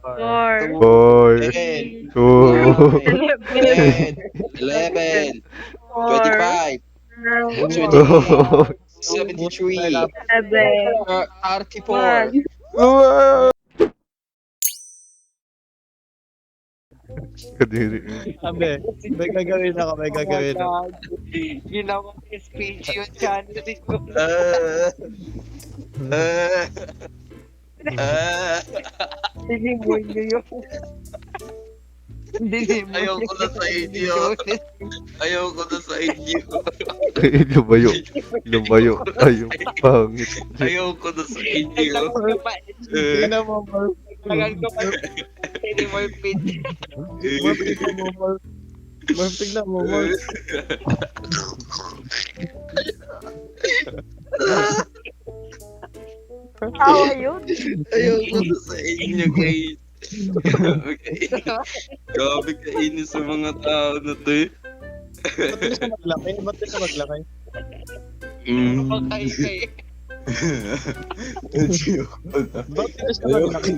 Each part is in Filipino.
4, 4, 10, 2, 11, 10, 11, 4, 25, Uy, 28, ubos na tayo 73, lahat. 7, 34. 1. Kadiri. Sabi, may gagawin ako, may gagawin ako. Ginawang SPG yung channel ko. Uh, uh, uh, Dinimoy niyo yun. Dinimoy Ayoko na sa inyo. Ayoko na sa inyo. Lumayo. Lumayo. Ayong pangit. Ayoko na sa inyo. Tingnan mo, Marv. Tagal ko pa Dinimoy pin. Marv, tingnan mo, Marv. Marv, tingnan mo, Marv. Tawa yun. Ayoko na sa inyo, guys. Grabe kainis sa mga tao na to eh. Ba't di siya maglaki? Ba't di siya maglaki? Pagkain kayo. Ba't di siya maglaki?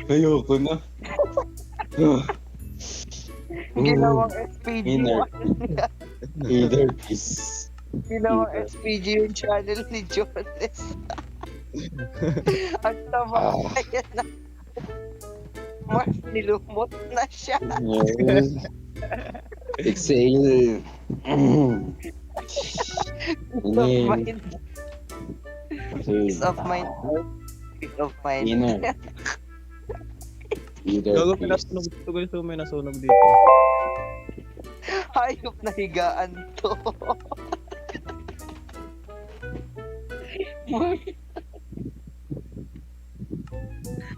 Ayoko na. Ginawang SPG. Either is. Ginawang SPG yung channel ni Jones. Ang tama kaya na. Mark, nilumot na siya. Exhale. Mind. Peace of mind. Peace of mind. Gago, pinasunog. Tugoy sa may nasunog dito. Hayop na higaan to.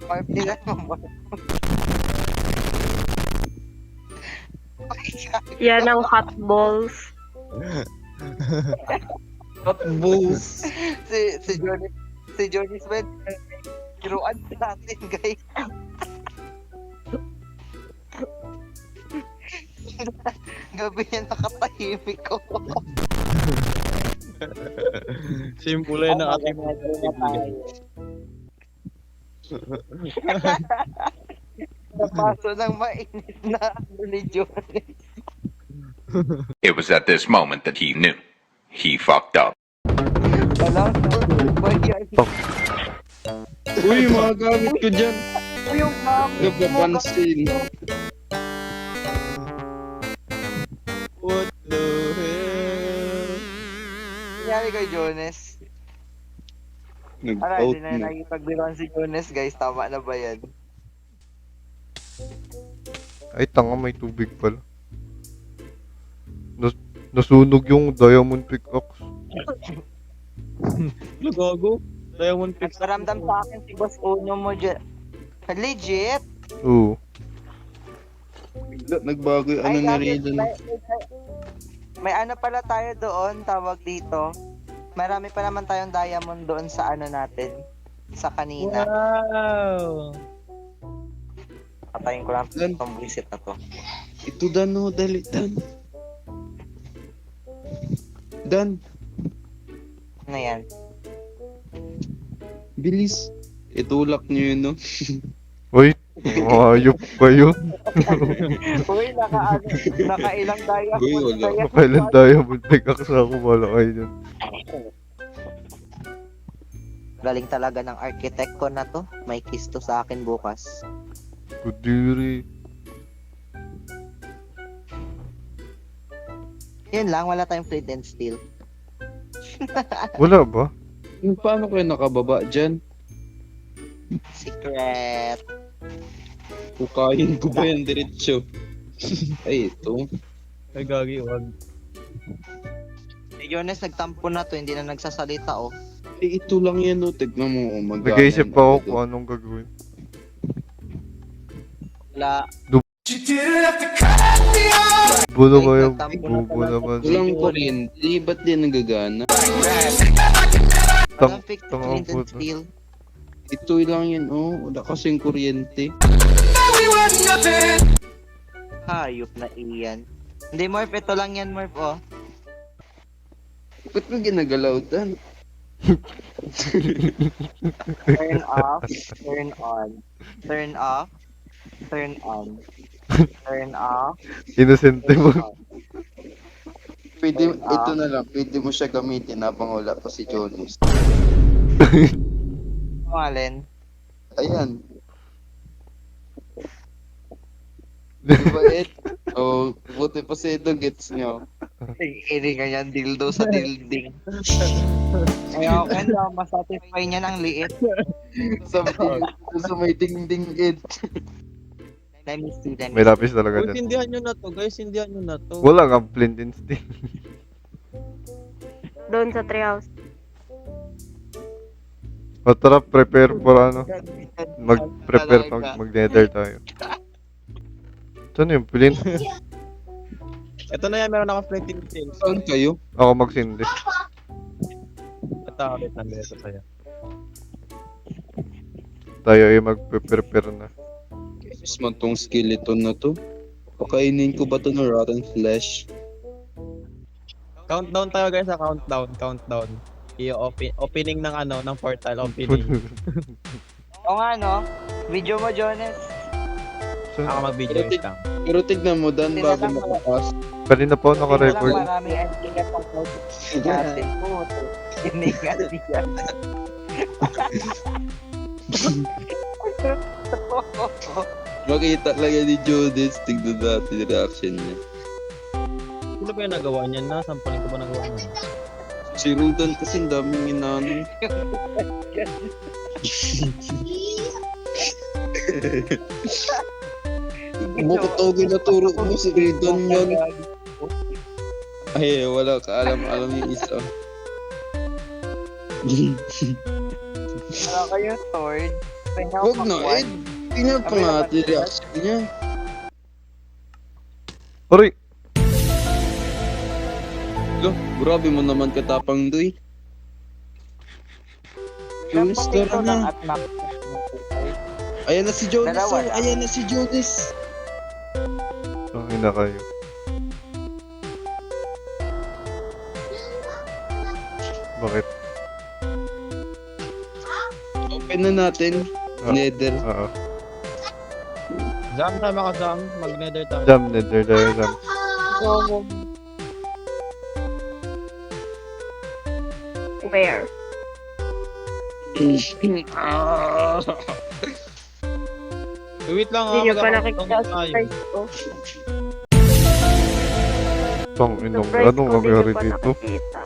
Mark, tingnan mo, Mark. Yan ang hot balls. Hot balls. Si Johnny Smith. Kiruan natin, guys. Gabi niya nakatahimik ko. Simple na ating mga kaibigan. Napaso ng mainit na ano ni Johnny. It was at this moment that he knew. He fucked up. Alam ba yan? Uy, mga gamit ko dyan. Yung mom. Napapansin. What the hell? Nangyari kay Jones. Ara, Nag-out hindi na na. nakipagbiruan si Jones, guys. Tama na ba yan? Ay, tanga, may tubig pala. Nasunog yung diamond pickaxe. Gago. Diamond Pix. Nagparamdam sa akin si Boss Uno mo dyan. Legit? Oo. Bigla nagbago yung ano Ay, na gabi, rin. may ano pala tayo doon, tawag dito. Marami pa naman tayong diamond doon sa ano natin. Sa kanina. Wow. Patayin ko lang Dan. itong visit na to. Ito Dan, no, dali, Dan. Dan, Ano yan? bilis. Itulak niyo yun, no? Uy, hayop kayo. Uy, nakailang diamond Uy, wala. na yan. Kailan diamond pickaxe ako, wala kayo dyan. Galing talaga ng architect ko na to. May kiss to sa akin bukas. Kadiri. Yun lang, wala tayong flint and steel. Wala ba? Paano kayo nakababa dyan? Secret. Kukain ko ba yan diretso? Ay, ito. Ay, gagi, wag. Si Jones nagtampo na to, hindi na nagsasalita oh. Eh, ito lang yan, no? Tignan mo, oh, mag- Nag-iisip pa ako kung anong gagawin. Wala. Bulo kayo, Nagtampo na bubo pala. naman. Walang kuryente, ba't di nagagana? Walang fixed tanga flint and puto. steel. Ito lang yan, oh. Wala kasing kuryente. Hayop na iyan. Hindi, Morph, ito lang yan, Morph, oh. Ba't mo ginagalaw, Dan? Turn off, turn on. Turn off, Turn on. Turn off. Inosente mo. Pwede, ito na lang, pwede mo siya gamitin habang wala pa si Jonas. Alin? Ayan. Diba, Ed? Oh, buti pa si Edo gets nyo. Iri ka yan, dildo sa dilding. Kaya okay lang, masatisfy niya ng liit. Sa may ding-ding, Ed. Let me see, let me May lapis talaga Guys, dyan. hindihan nyo na to. Guys, hindihan nyo na to. Wala kang flint instinct. Doon sa treehouse. O tara, prepare for ano. Mag-prepare mag-nether tayo. Saan yung flint? Ito na yan, meron ako flighting things. Saan kayo? Ako magsindi. Ito, ulit na ito sa'yo. Tayo ay mag-prepare na. Mas man tong skeleton na to. Pakainin ko ba to ng rotten flesh? Countdown tayo guys, countdown. Opening ng ano, ng portal opening. O nga, no? Video mo, Jonas. Ako mag-video guys lang. Pero tignan mo, Dan, bago makapas. Kanina pa ako Walang naka-record. maraming idea pang natin. Puto. Inigat niya. Makita lang yan ni Jonas. Tignan natin yung reaction niya. Sino ba yung nagawa niyan na? Sampalin ko ba nagawa niyan? Si Rudan kasi ang daming inano. Bakit ako ginaturo mo si Rudan yan? Ay, wala ka alam yung isa. Wala kayo, Sword. Huwag na, Ed. Tingnan pa nga natin yung reaction niya. Aray! Lo, grabe mo naman katapang doy. Jonas, tara na. Ayan na si Jonas, Dalawa oh. lang. Ayan na si Jonas. Ang ina kayo. Bakit? Open na natin. Ah. Nether. Oo. Jam, tama ka Jam. Mag-nether tayo. Jam, nether tayo, jam. Where? Wait lang Hindi nyo pa mag-countdown nakikita sa tayo. size ko. Tang ina, Surprise anong ko, hindi nangyari nyo pa dito? nakikita.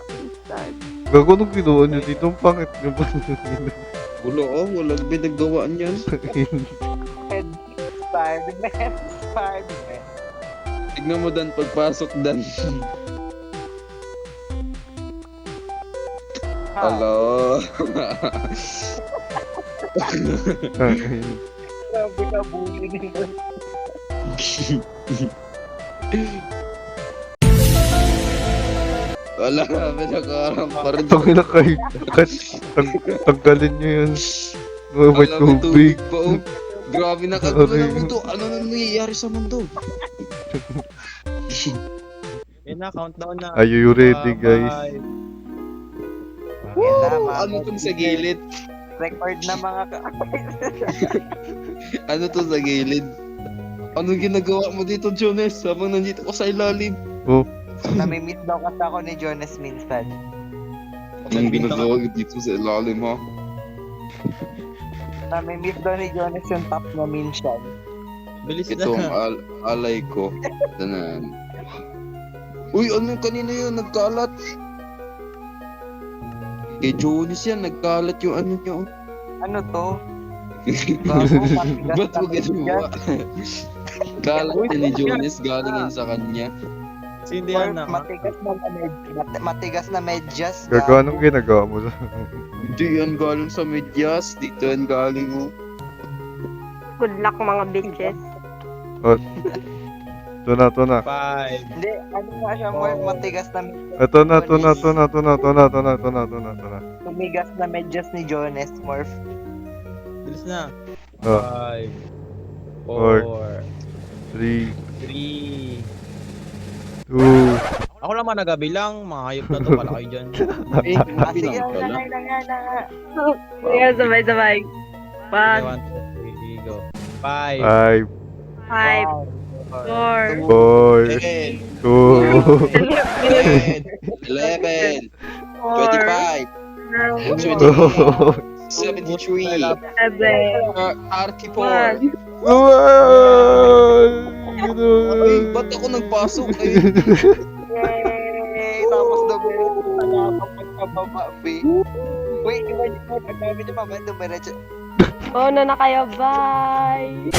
Sad. Gago nung ginawa nyo dito, ang pangit nyo ba? Wala, oh. Walang binagawaan yan. Spider-Man. Spider-Man. Tignan mo, Dan, pagpasok, Dan. Hello. Grabe ka, bully nito. Wala, pinakaram pa rin. Tang ina kayo. Tanggalin nyo yun. May Alam, may tubig. pa, oh. Grabe na kagulo ng mundo. Ano na nangyayari sa mundo? Yun na, countdown na. Are you ready, guys? Ano tong sa gilid? Record na mga Ano to sa gilid? Anong ginagawa mo dito, Jonas? Habang nandito ko sa ilalim. Oh, Namimiss daw kasi ako ni Jonas minsan. Anong ginagawa dito sa ilalim, ha? Namimiss daw ni Jonas yung top na minsan. Bilis Ito ang na. alay ko. Tanan. Uy, ano kanina yun? Nagkalat. Kay Jonas yan, nagkalat yung ano niya. oh. Ano to? Bago, matigas Ba't mo na ginawa? Kalat yan ni Jonas, galing yan sa kanya. Sindihan na. Matigas na medyas. gago anong ginagawa mo? Hindi yan galing sa medyas, dito yan galing mo. Good luck mga bitches. Ito na. 5. Hindi, ano nga siya mo, matigas na Ito na. tumigas na medyas ni Jonas, Morph. Bilis na. Oh, 5. Four. 3, 3. 2, Ako naman nagabilang. Mga hayop na to. Pala kayo dyan. Eh, Ah, sige, bilang pala. nga. Kaya sabay-sabay. 1, 1, 2, 3, go. 5, 5, 4, 4, 10, 2, 11, 4, 25, 7, 73, 34. 1. Ay, ba't ako nagpasok? Ay, Yay! Tapos dumiretso pa na ako pagkababa, B. Wait, iba niyo po. Pagkababa niyo pa ba, dumiretso. Oh, na kayo. Bye!